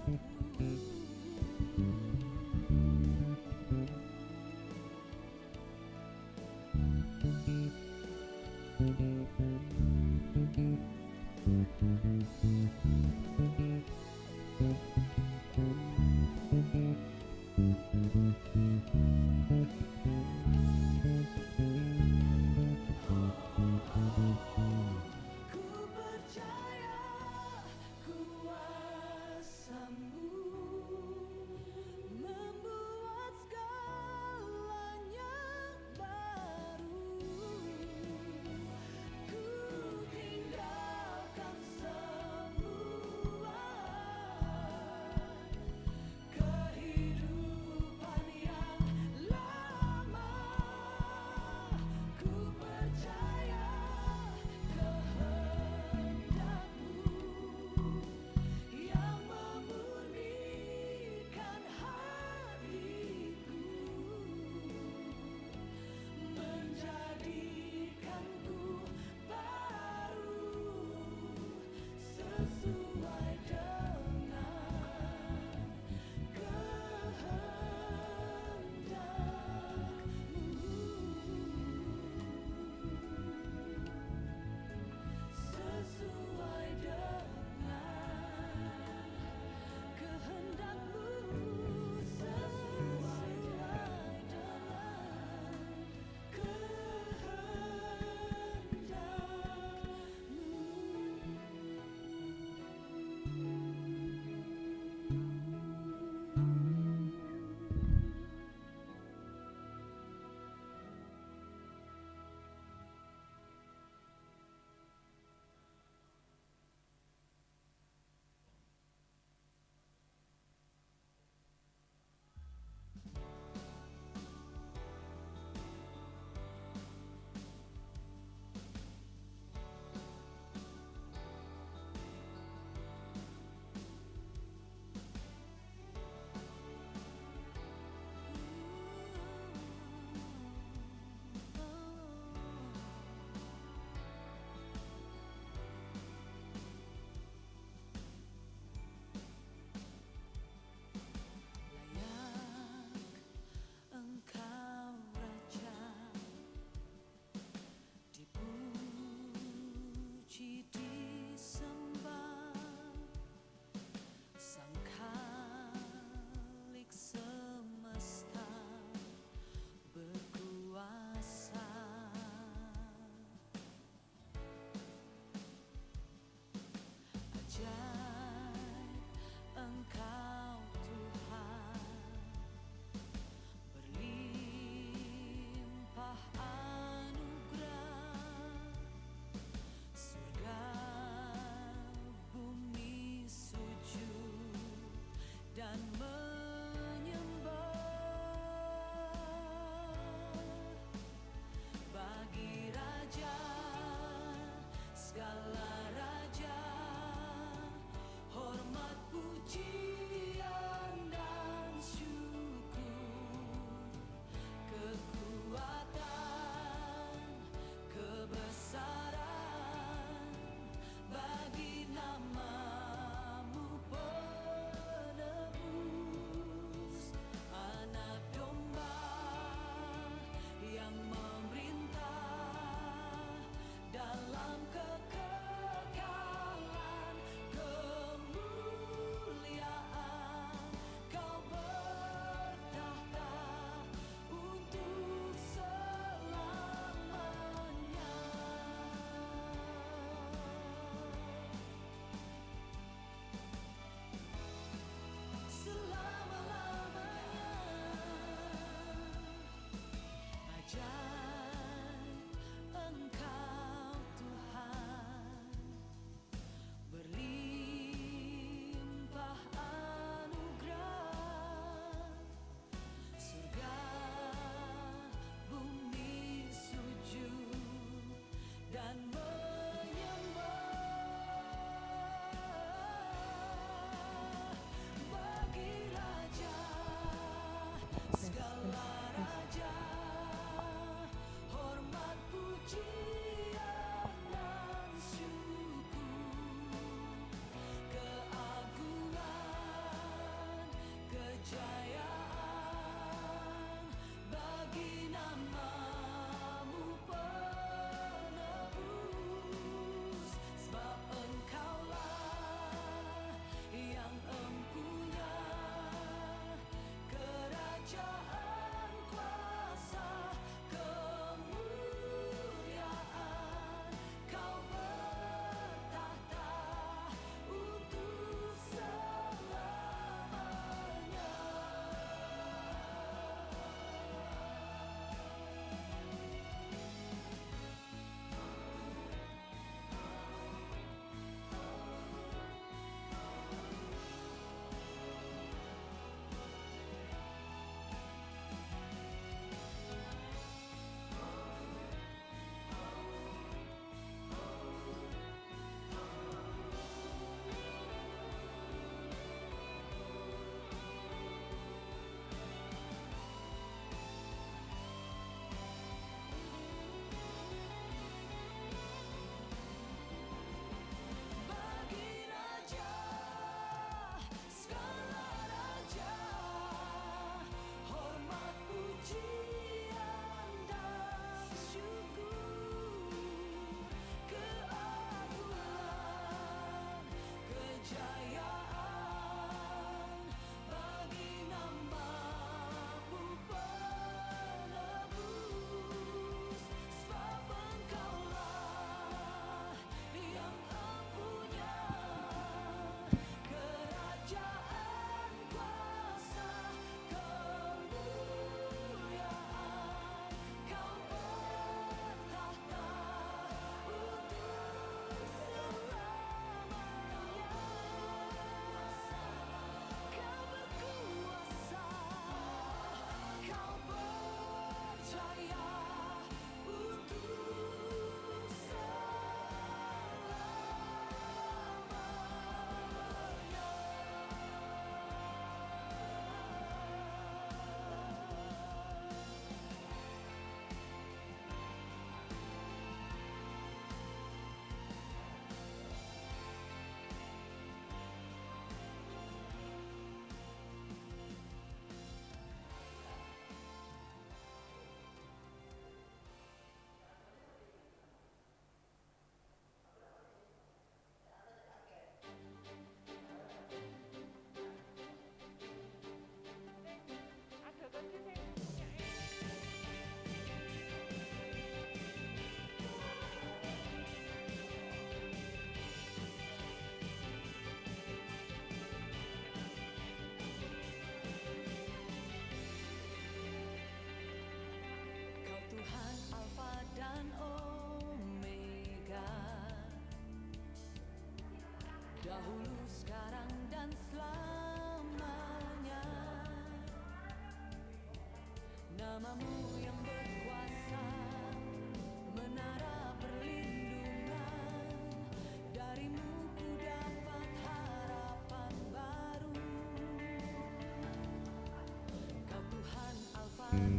Ku percaya kuasamu.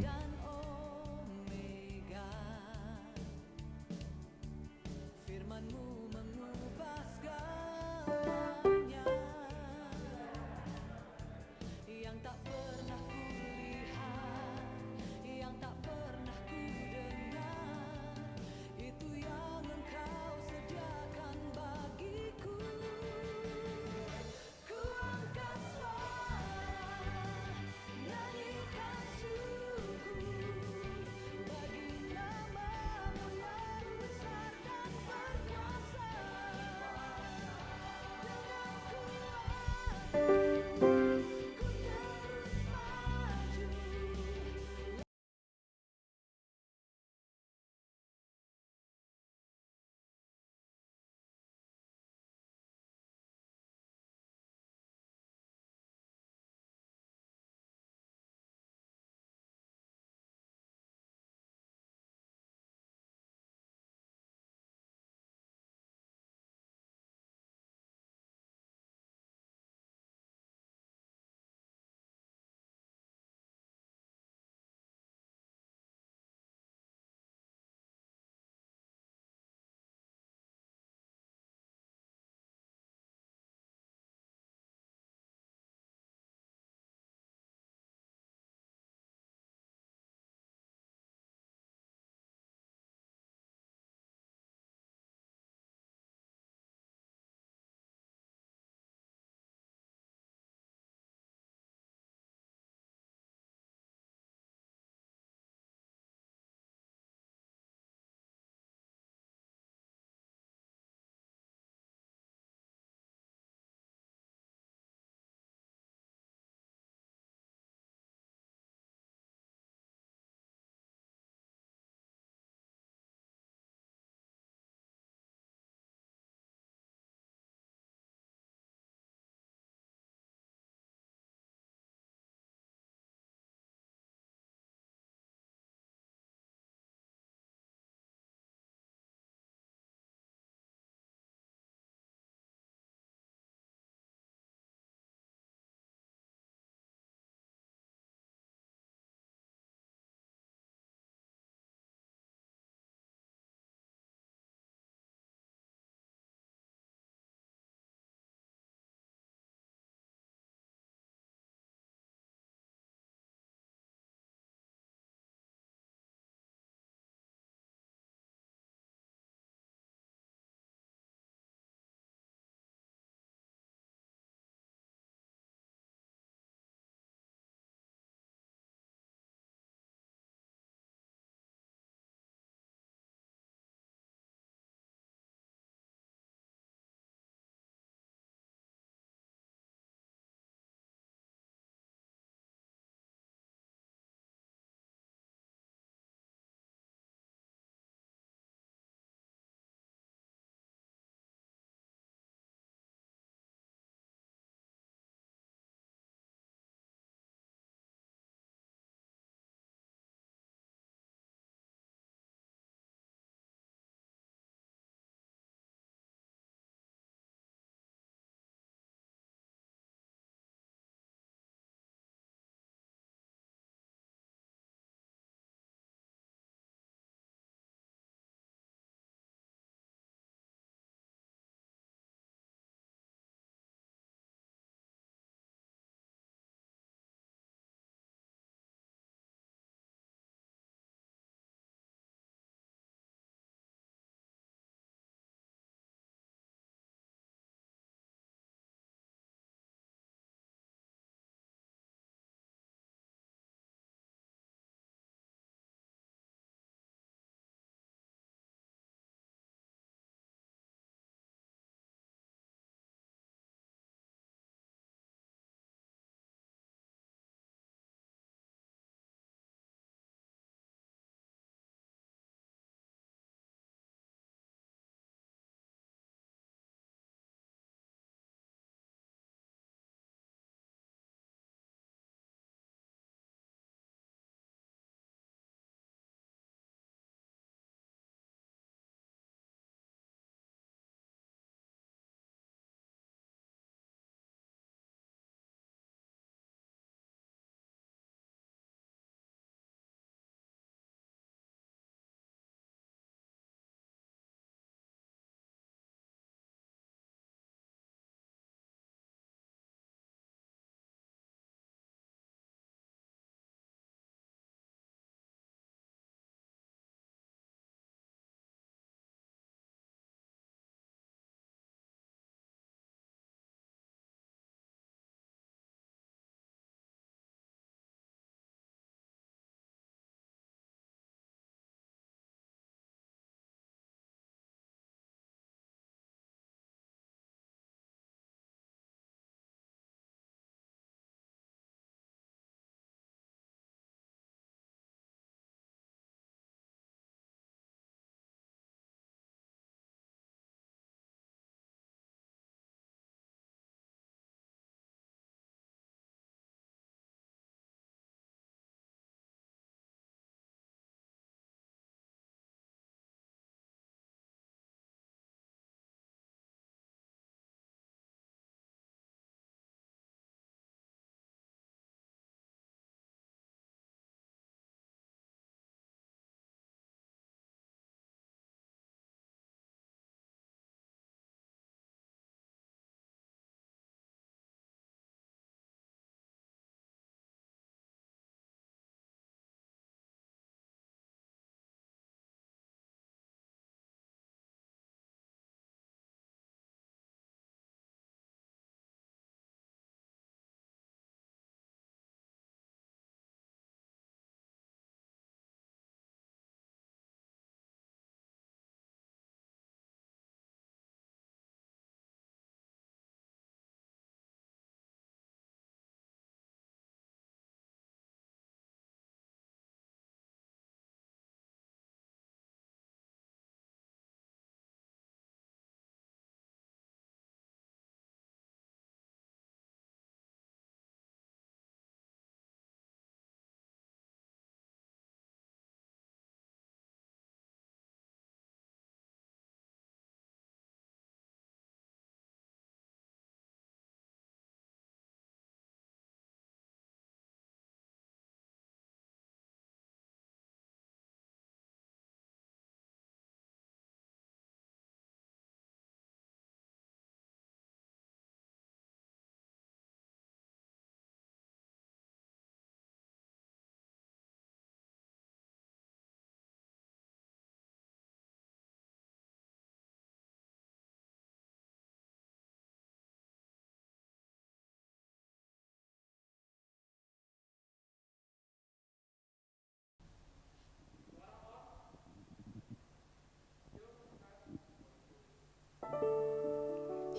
dan Omega. Firman-Mu mengubah segalanya, yang tak pernah kulihat, yang tak pernah kudengar, itu yang Engkau sediakan bagiku. Ku angkat suara, nyanyikan syukur,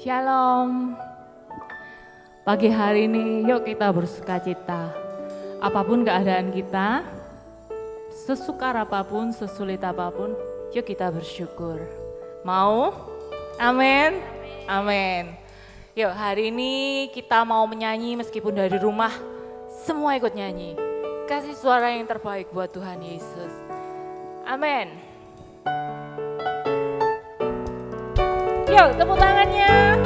Shalom. Pagi hari ini yuk kita bersukacita. Apapun keadaan kita, sesukar apapun, sesulit apapun, yuk kita bersyukur. Mau? Amin. Amin. Yuk hari ini kita mau menyanyi meskipun dari rumah, semua ikut nyanyi. Kasih suara yang terbaik buat Tuhan Yesus. Amin. Yuk tepuk tangannya.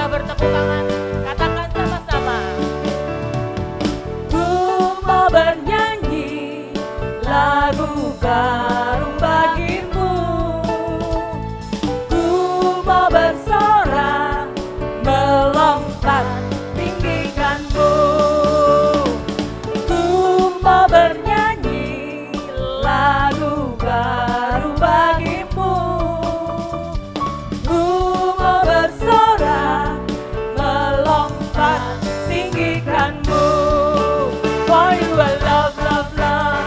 Bertepuk tangan, katakan sama-sama. Ku mau bernyanyi lagu baru bagimu. Ku mau bersorak melompat tinggikanmu. Ku mau bernyanyi lagu baru bagimu. Ku mau bersorak tinggikanmu. For you are love, love, love.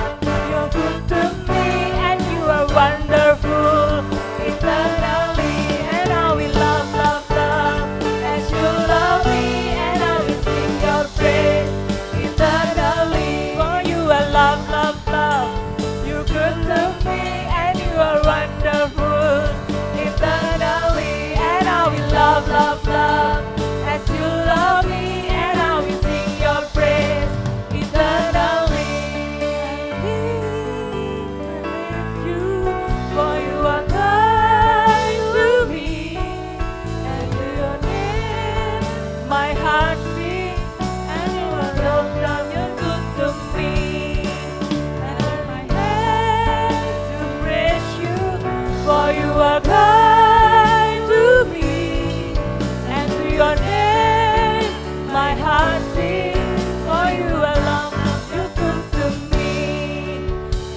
You're good to me and you are wonderful. Eternally and I will love, love, love. As you love me and I will sing your praise. Eternally, for you are love, love, love. You're good to me and you are wonderful. Eternally and I will love, love, love. As you love me and I will sing your praise eternally. You, for you are kind to me, and to your name my heart sings, and you are love, love, you're good to me. And I my hands to praise you, for you are kind to me, and to your name my heart sings. For you are love, love, you're good to me.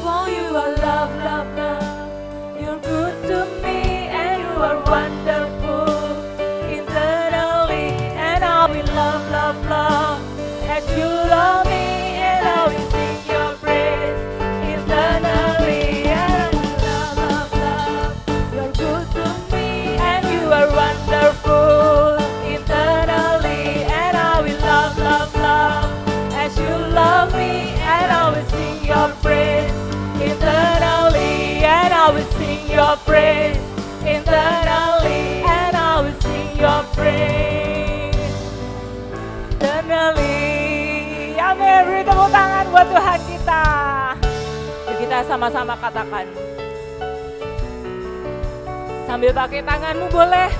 For you are love, love, love, you're good to me, and you are wonderful. Eternally, and I will love, love, love. As you love me, and I will sing your praise. Eternally, and I will love, love, love. You're good to me, and you are wonderful. Eternally, and I will love, love, love. As you love me, and I will sing your praise. Eternally, and I will sing your praise. Eternally, and I will sing your praise. Eternally. Amin. Beri tepuk tangan buat Tuhan kita. Yuk kita sama-sama katakan. Sambil pakai tanganmu boleh.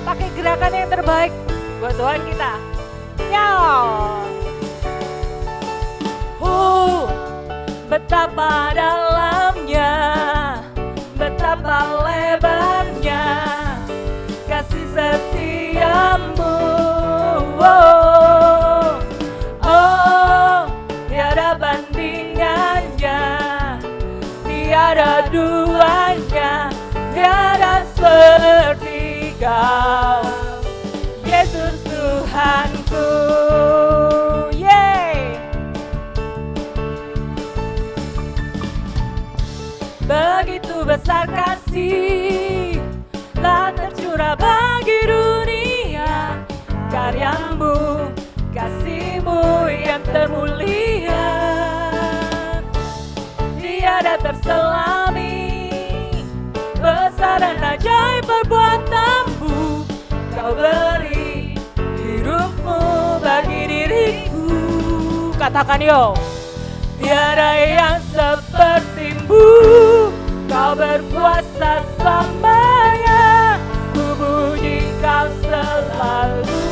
Pakai gerakan yang terbaik buat Tuhan kita. Betapa dalamnya, betapa lebarnya kasih setiamu. Tiada bandingannya, tiada duanya, tiada seperti Kau, Yesus Tuhanku. Begitu besar kasih telah tercurah bagi dunia, karyamu, kasih-Mu yang termulia, tiada terselami besar ajaib perbuatanmu, kau beri hidupmu bagi diriku. Katakan yo. Tiada yang sepertimu, kau berkuasa selamanya, ku puji kau selalu.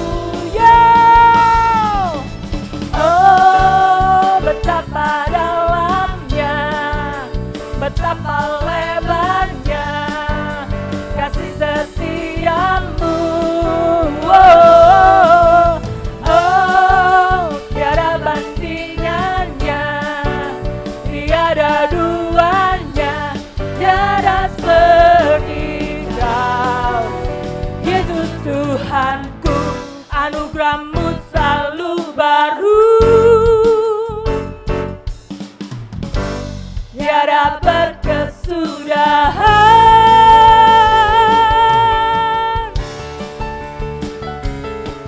Oh, betapa dalamnya, betapa lebarnya kasih setiamu. Oh, oh, tiada bandingannya, tiada duanya, tiada seperti kau. Yesus Tuhanku, anugerahmu selalu baru, tiada berkesudahan.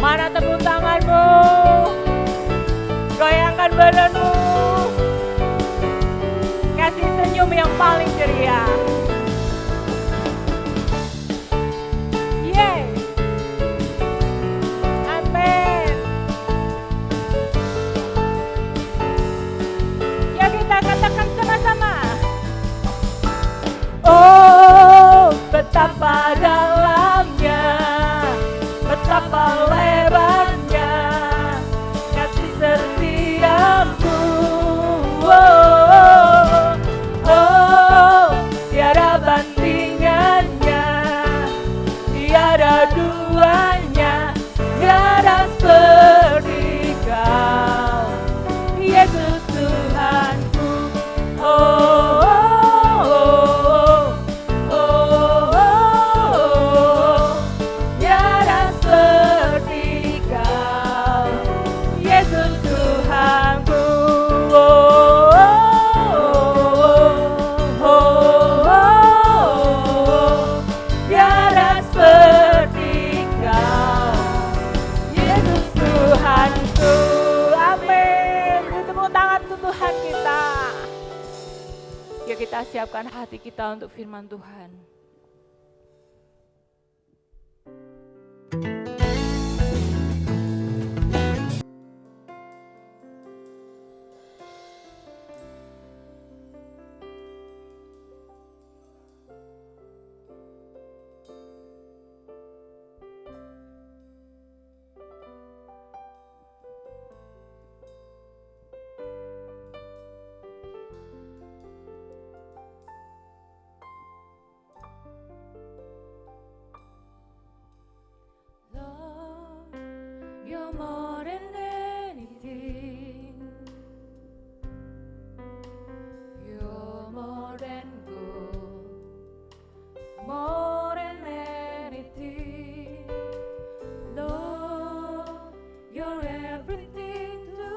Mana tepuk tanganmu? Goyangkan badanmu. Kasih senyum yang paling ceria. Yeay. Amin. Ya kita katakan sama-sama. Oh, betapa dalamnya, betapa lebarnya kasih setiamu. Oh, oh, tiada bandingannya, tiada duanya, tiada seperti kau. Yesus Tuhanku. Oh, kita siapkan hati kita untuk firman Tuhan. You're more than anything. You're more than gold, more than anything. Lord, you're everything to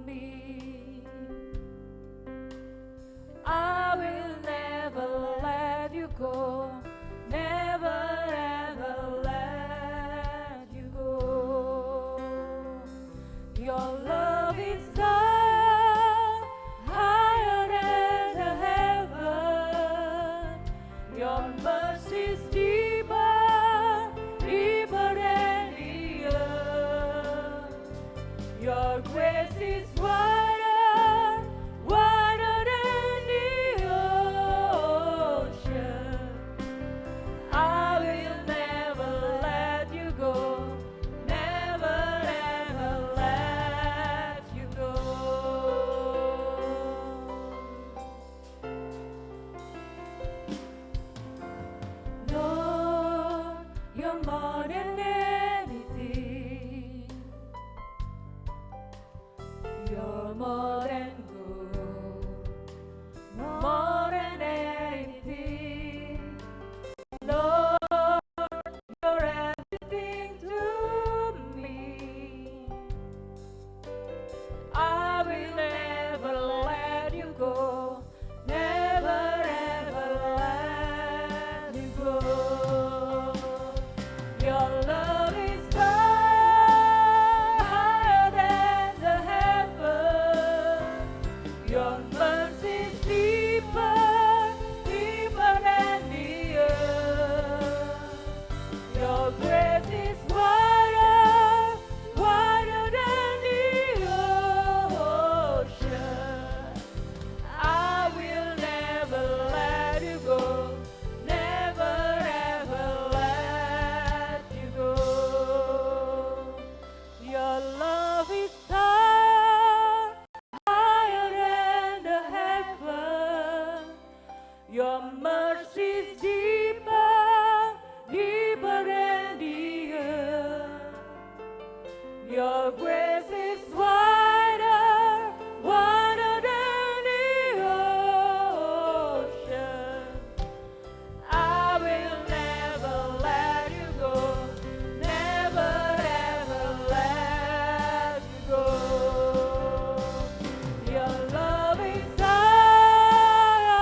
me. I will never let you go, never ever let you go. Your love is higher, higher than the heaven. Your mercy is deeper, deeper than the earth. Your grace is wider, wider than the ocean. I will never let you go, never ever let you go. Lord, you're more than anything. You're more than gold, more than anything. Lord, you're everything to me. I will never let you go, never ever let you go. Your grace is wider, wider than the ocean. I will never let you go, never ever let you go. Your love is higher, higher than the heaven. Your mercy is deeper, deeper than the earth. Your grace is wider, wider than the ocean. I will never let you go, never ever let you go. Your love is higher,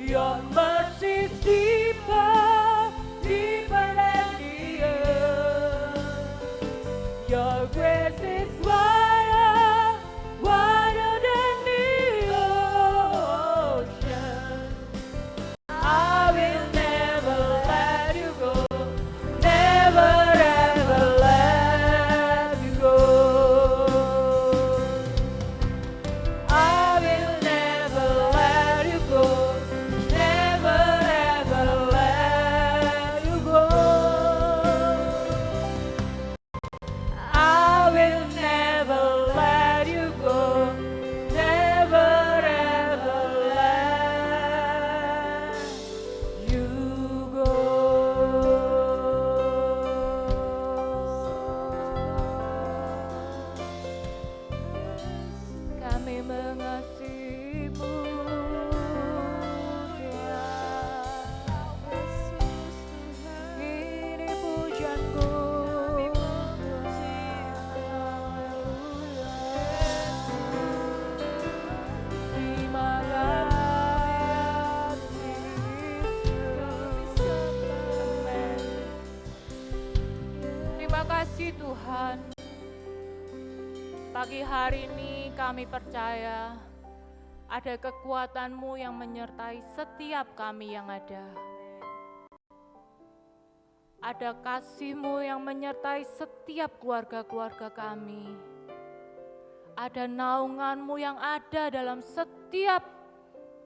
your mercy is deeper, deeper than the earth. Your grace is wider, wider than the ocean. I will never let you go, never ever let you go. I will never let you go, never ever let you go. I will never let you go, never ever let you go. Kami mengasihimu, Tuhan. Ini pujianku. Terima kasih, Amen. Terima kasih Tuhan. Pagi hari ini kami percaya ada kekuatan-Mu yang menyertai setiap kami yang ada. Ada kasih-Mu yang menyertai setiap keluarga-keluarga kami. Ada naungan-Mu yang ada dalam setiap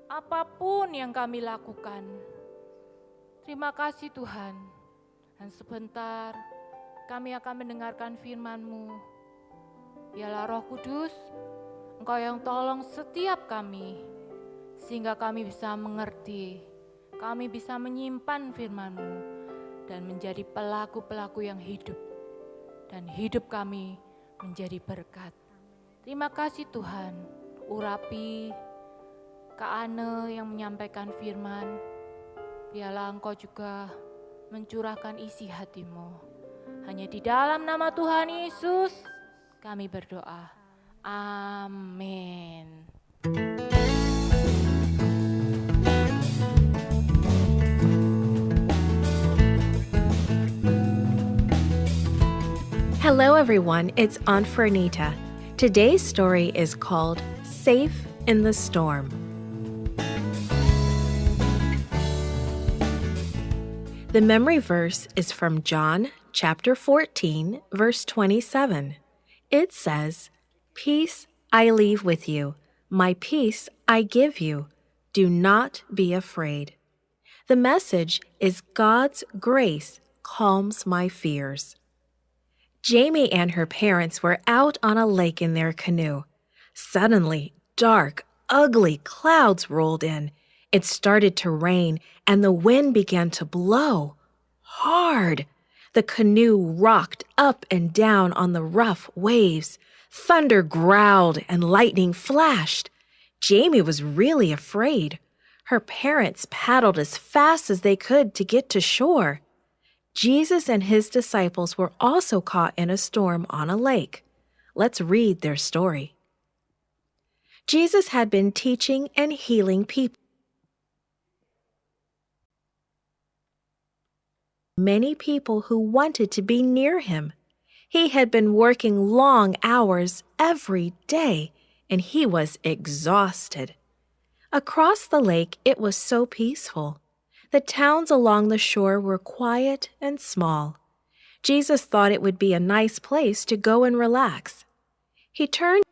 apapun yang kami lakukan. Terima kasih Tuhan. Dan sebentar kami akan mendengarkan firman-Mu. Biarlah Roh Kudus, Engkau yang tolong setiap kami, sehingga kami bisa mengerti, kami bisa menyimpan firman-Mu, dan menjadi pelaku-pelaku yang hidup, dan hidup kami menjadi berkat. Terima kasih Tuhan, urapi Kak Ane yang menyampaikan firman, biarlah Engkau juga mencurahkan isi hati-Mu. Hanya di dalam nama Tuhan Yesus, kami berdoa. Amin. Hello everyone, it's Aunt Fernita. Today's story is called Safe in the Storm. The memory verse is from John chapter 14, verse 27. It says, "Peace I leave with you, my peace I give you. Do not be afraid." The message is God's grace calms my fears. Jamie and her parents were out on a lake in their canoe. Suddenly, dark, ugly clouds rolled in. It started to rain, and the wind began to blow hard. The canoe rocked up and down on the rough waves. Thunder growled and lightning flashed. Jamie was really afraid. Her parents paddled as fast as they could to get to shore. Jesus and his disciples were also caught in a storm on a lake. Let's read their story. Jesus had been teaching and healing people. Many people who wanted to be near him. He had been working long hours every day, and he was exhausted. Across the lake, it was so peaceful. The towns along the shore were quiet and small. Jesus thought it would be a nice place to go and relax. He turned to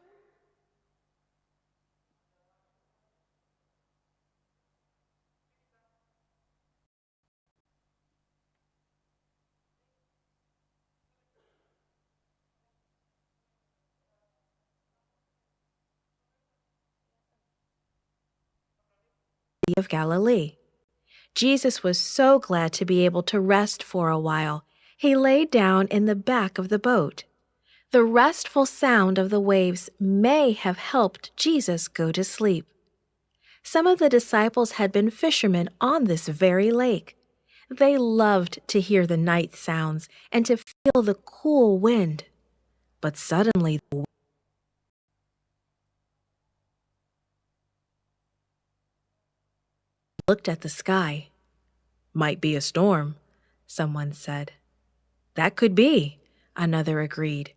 the Sea of Galilee. Jesus was so glad to be able to rest for a while. He lay down in the back of the boat. The restful sound of the waves may have helped Jesus go to sleep. Some of the disciples had been fishermen on this very lake. They loved to hear the night sounds and to feel the cool wind. But suddenly the wind looked at the sky. "Might be a storm," someone said. "That could be," another agreed.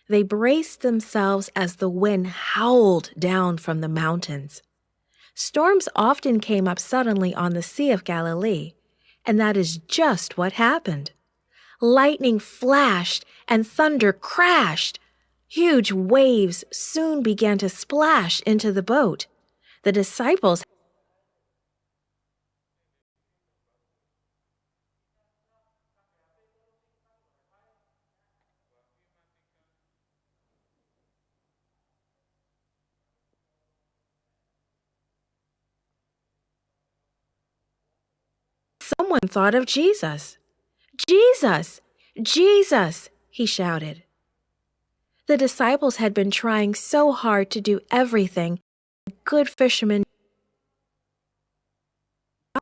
They braced themselves as the wind howled down from the mountains. Storms often came up suddenly on the Sea of Galilee, and that is just what happened. Lightning flashed and thunder crashed. Huge waves soon began to splash into the boat. The disciples Someone thought of Jesus. "Jesus! Jesus!" he shouted. The disciples had been trying so hard to do everything a good fisherman. A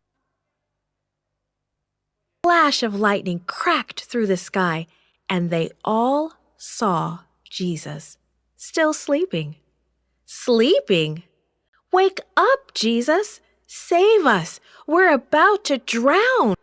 flash of lightning cracked through the sky, and they all saw Jesus, still sleeping. Sleeping? "Wake up, Jesus! Save us! We're about to drown!"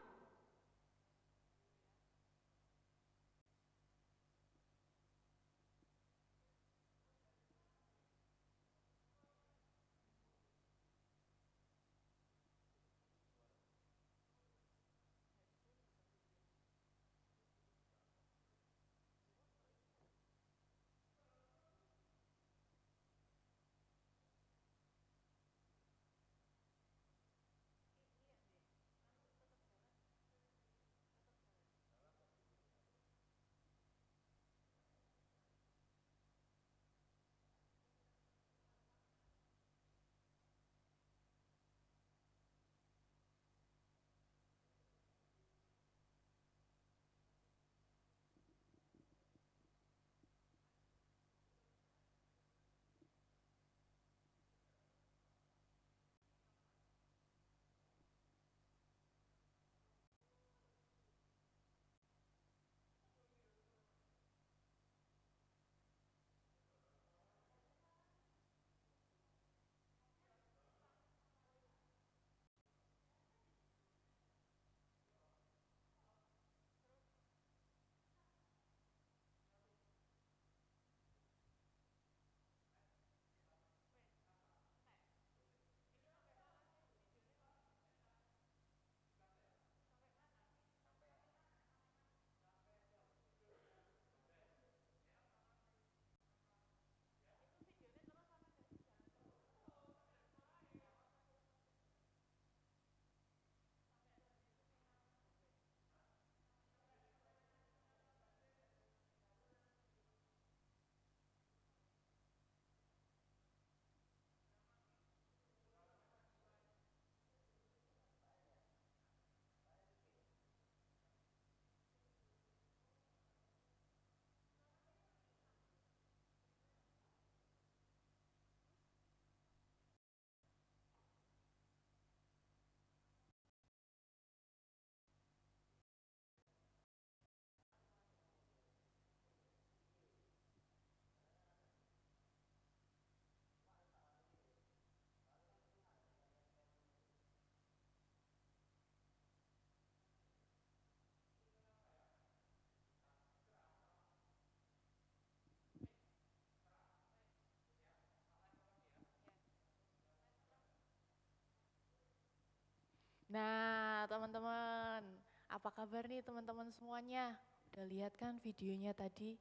kabar nih teman-teman semuanya? Udah lihat kan videonya tadi?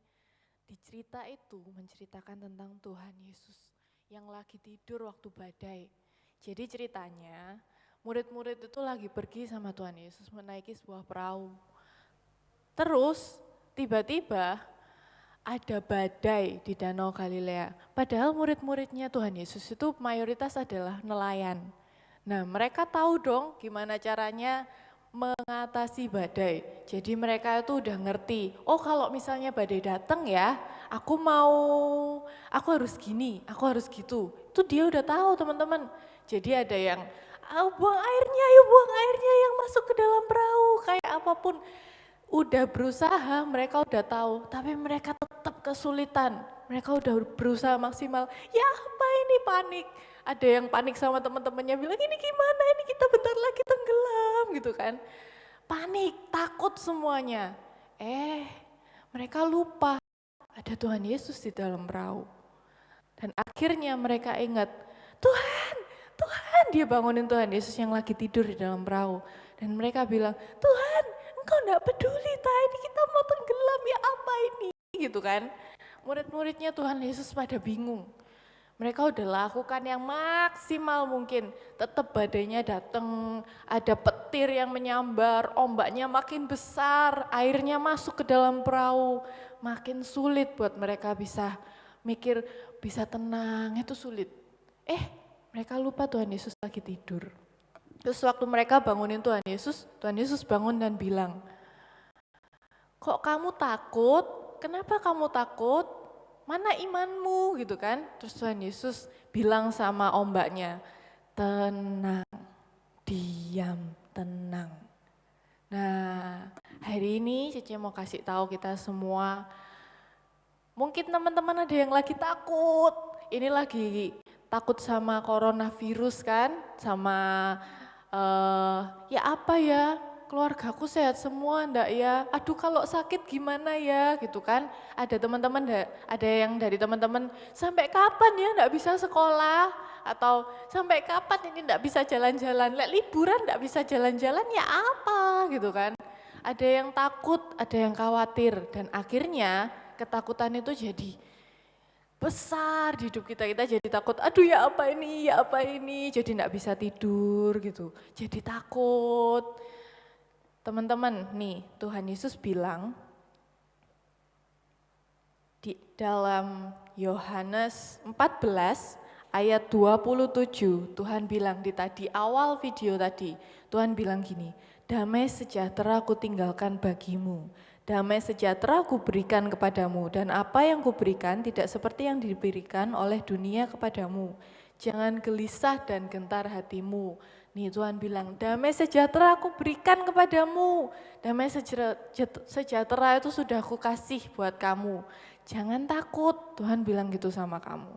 Di cerita itu menceritakan tentang Tuhan Yesus yang lagi tidur waktu badai. Jadi ceritanya murid-murid itu lagi pergi sama Tuhan Yesus menaiki sebuah perahu. Terus tiba-tiba ada badai di Danau Galilea. Padahal murid-muridnya Tuhan Yesus itu mayoritas adalah nelayan. Nah, mereka tahu dong gimana caranya mengatasi badai. Jadi mereka itu udah ngerti, oh kalau misalnya badai datang ya, aku harus gini, aku harus gitu. Itu dia udah tahu teman-teman. Jadi ada yang, buang airnya, ayo buang airnya yang masuk ke dalam perahu. Kayak apapun, udah berusaha, mereka udah tahu, tapi mereka tetap kesulitan. Mereka udah berusaha maksimal, ya apa ini panik. Ada yang panik sama teman-temannya bilang, ini gimana, ini kita bentar lagi tenggelam gitu kan. Panik, takut semuanya. Mereka lupa ada Tuhan Yesus di dalam perahu. Dan akhirnya mereka ingat, Tuhan, dia bangunin Tuhan Yesus yang lagi tidur di dalam perahu. Dan mereka bilang, Tuhan, Engkau enggak peduli, ini kita mau tenggelam, ya apa ini? Gitu kan. Murid-muridnya Tuhan Yesus pada bingung. Mereka udah lakukan yang maksimal mungkin, tetap badainya datang, ada petir yang menyambar, ombaknya makin besar, airnya masuk ke dalam perahu, makin sulit buat mereka bisa mikir, bisa tenang, itu sulit. Mereka lupa Tuhan Yesus lagi tidur. Terus waktu mereka bangunin Tuhan Yesus bangun dan bilang, kok kamu takut? Kenapa kamu takut? Mana imanmu gitu kan? Terus Tuhan Yesus bilang sama ombaknya, tenang, diam, tenang. Nah, hari ini Cece mau kasih tahu kita semua, mungkin teman-teman ada yang lagi takut, ini lagi takut sama coronavirus kan, sama ya apa ya, keluargaku sehat semua enggak ya, aduh kalau sakit gimana ya gitu kan. Ada teman-teman, ada yang dari teman-teman, sampai kapan ya enggak bisa sekolah, atau sampai kapan ini enggak bisa jalan-jalan, liburan enggak bisa jalan-jalan ya apa gitu kan. Ada yang takut, ada yang khawatir, dan akhirnya ketakutan itu jadi besar di hidup kita jadi takut, aduh ya apa ini, jadi enggak bisa tidur gitu, jadi takut. Teman-teman, nih Tuhan Yesus bilang di dalam Yohanes 14 ayat 27, Tuhan bilang di awal video tadi, Tuhan bilang gini, damai sejahtera aku tinggalkan bagimu, damai sejahtera aku berikan kepadamu, dan apa yang kuberikan tidak seperti yang diberikan oleh dunia kepadamu. Jangan gelisah dan gentar hatimu. Nih Tuhan bilang, damai sejahtera aku berikan kepadamu. Damai sejahtera itu sudah aku kasih buat kamu. Jangan takut, Tuhan bilang gitu sama kamu.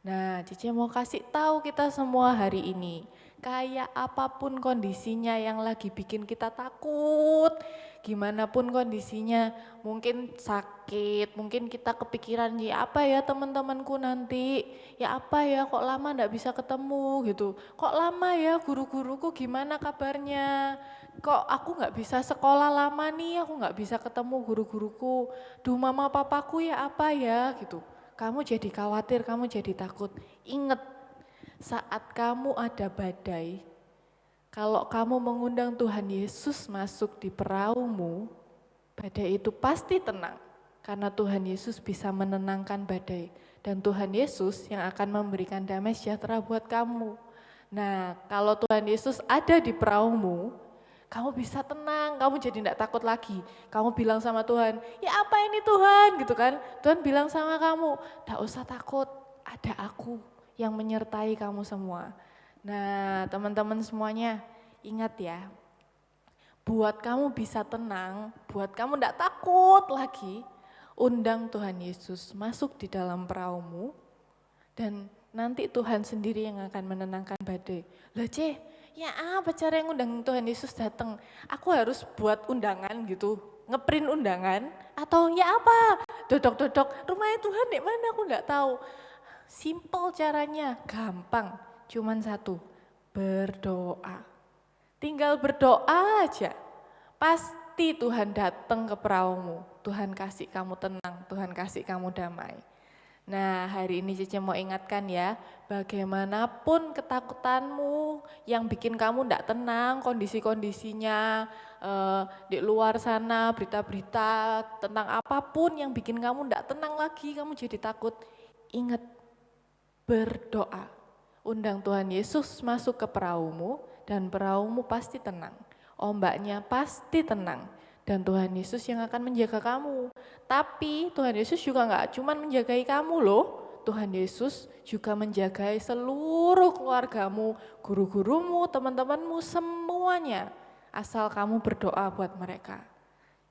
Nah, Cici mau kasih tahu kita semua hari ini, kayak apapun kondisinya yang lagi bikin kita takut, gimana pun kondisinya, mungkin sakit, mungkin kita kepikiran, ya apa ya teman-temanku nanti, ya apa ya kok lama enggak bisa ketemu gitu, kok lama ya guru-guruku gimana kabarnya, kok aku enggak bisa sekolah lama nih, aku enggak bisa ketemu guru-guruku, duh mama papaku ya apa ya gitu. Kamu jadi khawatir, kamu jadi takut. Ingat, saat kamu ada badai, kalau kamu mengundang Tuhan Yesus masuk di perahumu, badai itu pasti tenang. Karena Tuhan Yesus bisa menenangkan badai. Dan Tuhan Yesus yang akan memberikan damai sejahtera buat kamu. Nah, kalau Tuhan Yesus ada di perahumu, kamu bisa tenang, kamu jadi tidak takut lagi. Kamu bilang sama Tuhan, ya apa ini Tuhan gitu kan. Tuhan bilang sama kamu, tidak usah takut, ada aku yang menyertai kamu semua. Nah teman-teman semuanya ingat ya, buat kamu bisa tenang, buat kamu tidak takut lagi, undang Tuhan Yesus masuk di dalam perahumu, dan nanti Tuhan sendiri yang akan menenangkan badai. Lah ya apa cara yang undang Tuhan Yesus datang? Aku harus buat undangan gitu, ngeprint undangan, atau ya apa? Dodok-dodok, rumahnya Tuhan di mana aku enggak tahu. Simple caranya, gampang, cuman satu, berdoa. Tinggal berdoa aja. Pas pasti Tuhan datang ke perahumu. Tuhan kasih kamu tenang, Tuhan kasih kamu damai. Nah, hari ini Cece mau ingatkan ya, bagaimanapun ketakutanmu yang bikin kamu tidak tenang, kondisi-kondisinya di luar sana, berita-berita tentang apapun yang bikin kamu tidak tenang lagi, kamu jadi takut, ingat, berdoa. Undang Tuhan Yesus masuk ke perahumu dan perahumu pasti tenang. Ombaknya pasti tenang. Dan Tuhan Yesus yang akan menjaga kamu. Tapi Tuhan Yesus juga enggak cuma menjagai kamu loh. Tuhan Yesus juga menjagai seluruh keluargamu, guru-gurumu, teman-temanmu, semuanya. Asal kamu berdoa buat mereka.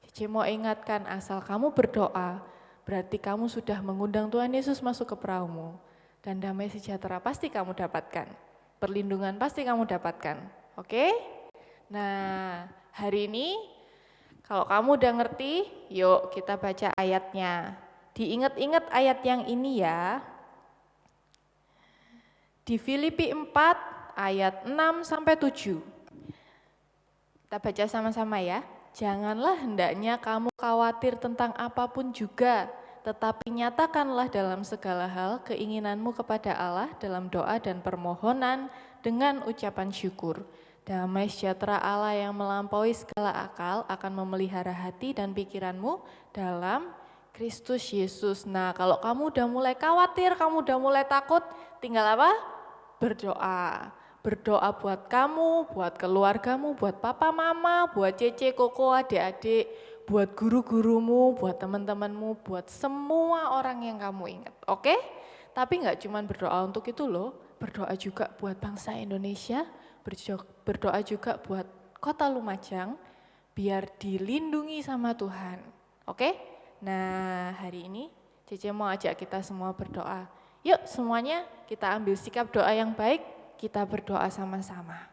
Cici mau ingatkan, asal kamu berdoa, berarti kamu sudah mengundang Tuhan Yesus masuk ke perahumu. Dan damai sejahtera pasti kamu dapatkan. Perlindungan pasti kamu dapatkan. Oke? Nah, hari ini kalau kamu udah ngerti, yuk kita baca ayatnya. Diingat-ingat ayat yang ini ya. Di Filipi 4 ayat 6 sampai 7. Kita baca sama-sama ya. Janganlah hendaknya kamu khawatir tentang apapun juga, tetapi nyatakanlah dalam segala hal keinginanmu kepada Allah dalam doa dan permohonan dengan ucapan syukur. Damai sejahtera Allah yang melampaui segala akal akan memelihara hati dan pikiranmu dalam Kristus Yesus. Nah, kalau kamu udah mulai khawatir, kamu udah mulai takut, tinggal apa? Berdoa. Berdoa buat kamu, buat keluargamu, buat papa mama, buat Cece, Koko, adik-adik, buat guru-gurumu, buat teman-temanmu, buat semua orang yang kamu ingat. Oke? Tapi enggak cuma berdoa untuk itu loh, berdoa juga buat bangsa Indonesia, berdoa juga buat Kota Lumajang, biar dilindungi sama Tuhan. Oke? Nah, hari ini Cece mau ajak kita semua berdoa. Yuk semuanya kita ambil sikap doa yang baik, kita berdoa sama-sama.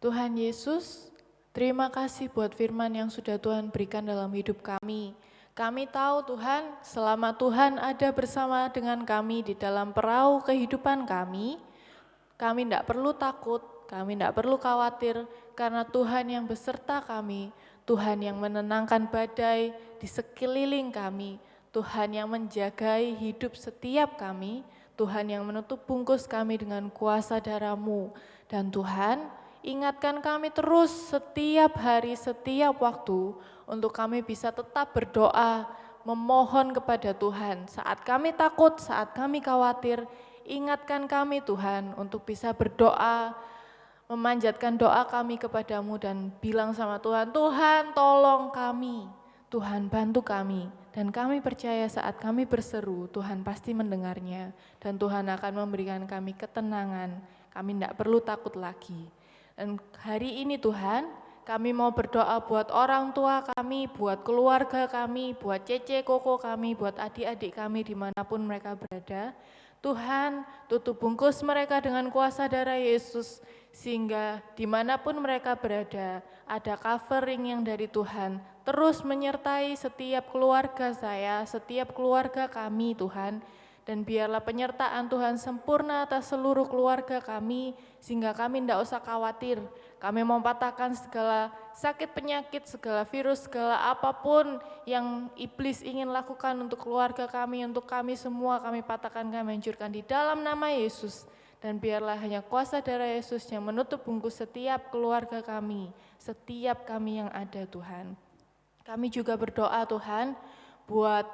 Tuhan Yesus, terima kasih buat firman yang sudah Tuhan berikan dalam hidup kami. Kami tahu Tuhan, selama Tuhan ada bersama dengan kami di dalam perahu kehidupan kami tidak perlu takut, kami tidak perlu khawatir, karena Tuhan yang beserta kami, Tuhan yang menenangkan badai di sekeliling kami, Tuhan yang menjagai hidup setiap kami, Tuhan yang menutup bungkus kami dengan kuasa darah-Mu. Dan Tuhan, ingatkan kami terus setiap hari, setiap waktu, untuk kami bisa tetap berdoa, memohon kepada Tuhan. Saat kami takut, saat kami khawatir, ingatkan kami Tuhan untuk bisa berdoa, memanjatkan doa kami kepadamu dan bilang sama Tuhan, Tuhan tolong kami, Tuhan bantu kami. Dan kami percaya saat kami berseru, Tuhan pasti mendengarnya. Dan Tuhan akan memberikan kami ketenangan, kami tidak perlu takut lagi. Dan hari ini Tuhan, kami mau berdoa buat orang tua kami, buat keluarga kami, buat Cece, Koko kami, buat adik-adik kami dimanapun mereka berada. Tuhan, tutup bungkus mereka dengan kuasa darah Yesus, sehingga dimanapun mereka berada, ada covering yang dari Tuhan, terus menyertai setiap keluarga saya, setiap keluarga kami Tuhan, dan biarlah penyertaan Tuhan sempurna atas seluruh keluarga kami, sehingga kami tidak usah khawatir. Kami mematahkan segala sakit penyakit, segala virus, segala apapun yang iblis ingin lakukan untuk keluarga kami, untuk kami semua, kami patahkan, kami hancurkan di dalam nama Yesus. Dan biarlah hanya kuasa darah Yesus yang menutup bungkus setiap keluarga kami, setiap kami yang ada Tuhan. Kami juga berdoa Tuhan, buat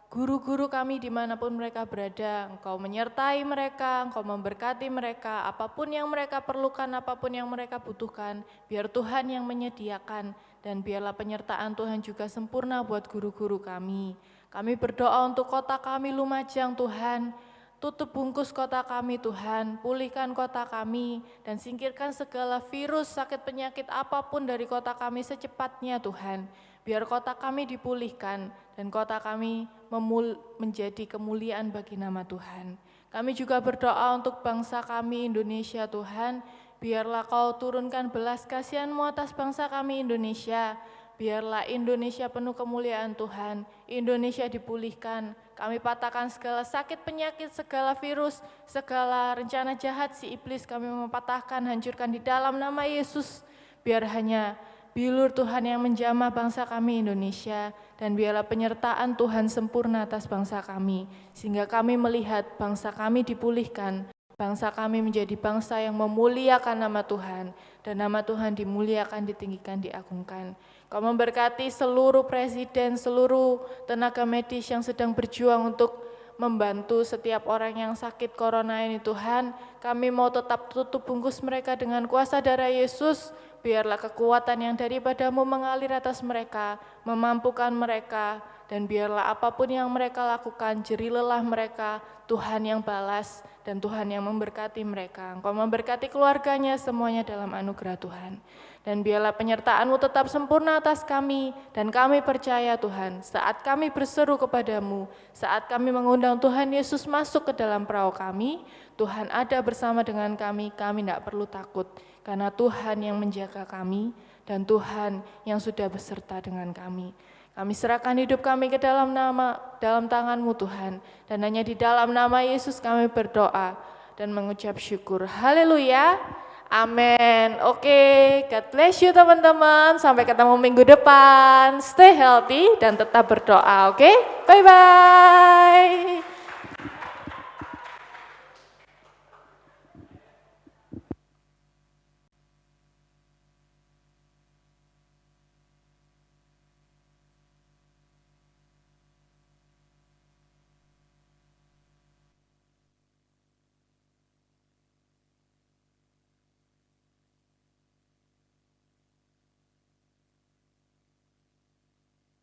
guru-guru kami dimanapun mereka berada, Engkau menyertai mereka, Engkau memberkati mereka, apapun yang mereka perlukan, apapun yang mereka butuhkan, biar Tuhan yang menyediakan, dan biarlah penyertaan Tuhan juga sempurna buat guru-guru kami. Kami berdoa untuk kota kami Lumajang Tuhan, tutup bungkus kota kami Tuhan, pulihkan kota kami, dan singkirkan segala virus, sakit penyakit apapun dari kota kami secepatnya Tuhan. Biar kota kami dipulihkan dan kota kami menjadi kemuliaan bagi nama Tuhan. Kami juga berdoa untuk bangsa kami Indonesia Tuhan, biarlah Kau turunkan belas kasihan-Mu atas bangsa kami Indonesia, Biarlah Indonesia penuh kemuliaan Tuhan, Indonesia dipulihkan. Kami patahkan segala sakit penyakit, segala virus, segala rencana jahat si iblis kami mempatahkan, hancurkan di dalam nama Yesus. Biar hanya bilur Tuhan yang menjamah bangsa kami Indonesia, dan biarlah penyertaan Tuhan sempurna atas bangsa kami, sehingga kami melihat bangsa kami dipulihkan, bangsa kami menjadi bangsa yang memuliakan nama Tuhan, dan nama Tuhan dimuliakan, ditinggikan, diagungkan. Kau memberkati seluruh presiden, seluruh tenaga medis yang sedang berjuang untuk membantu setiap orang yang sakit corona ini Tuhan. Kami mau tetap tutup bungkus mereka dengan kuasa darah Yesus. Biarlah kekuatan yang daripadamu mengalir atas mereka, memampukan mereka, dan biarlah apapun yang mereka lakukan, jerih lelah mereka, Tuhan yang balas, dan Tuhan yang memberkati mereka. Engkau memberkati keluarganya semuanya dalam anugerah Tuhan. Dan biarlah penyertaan-Mu tetap sempurna atas kami, dan kami percaya Tuhan, saat kami berseru kepadamu, saat kami mengundang Tuhan Yesus masuk ke dalam perahu kami, Tuhan ada bersama dengan kami tidak perlu takut, karena Tuhan yang menjaga kami, dan Tuhan yang sudah beserta dengan kami. Kami serahkan hidup kami ke dalam tangan-Mu Tuhan, dan hanya di dalam nama Yesus kami berdoa dan mengucap syukur. Haleluya. Amin. Oke, God bless you teman-teman. Sampai ketemu minggu depan. Stay healthy dan tetap berdoa, oke? Bye-bye.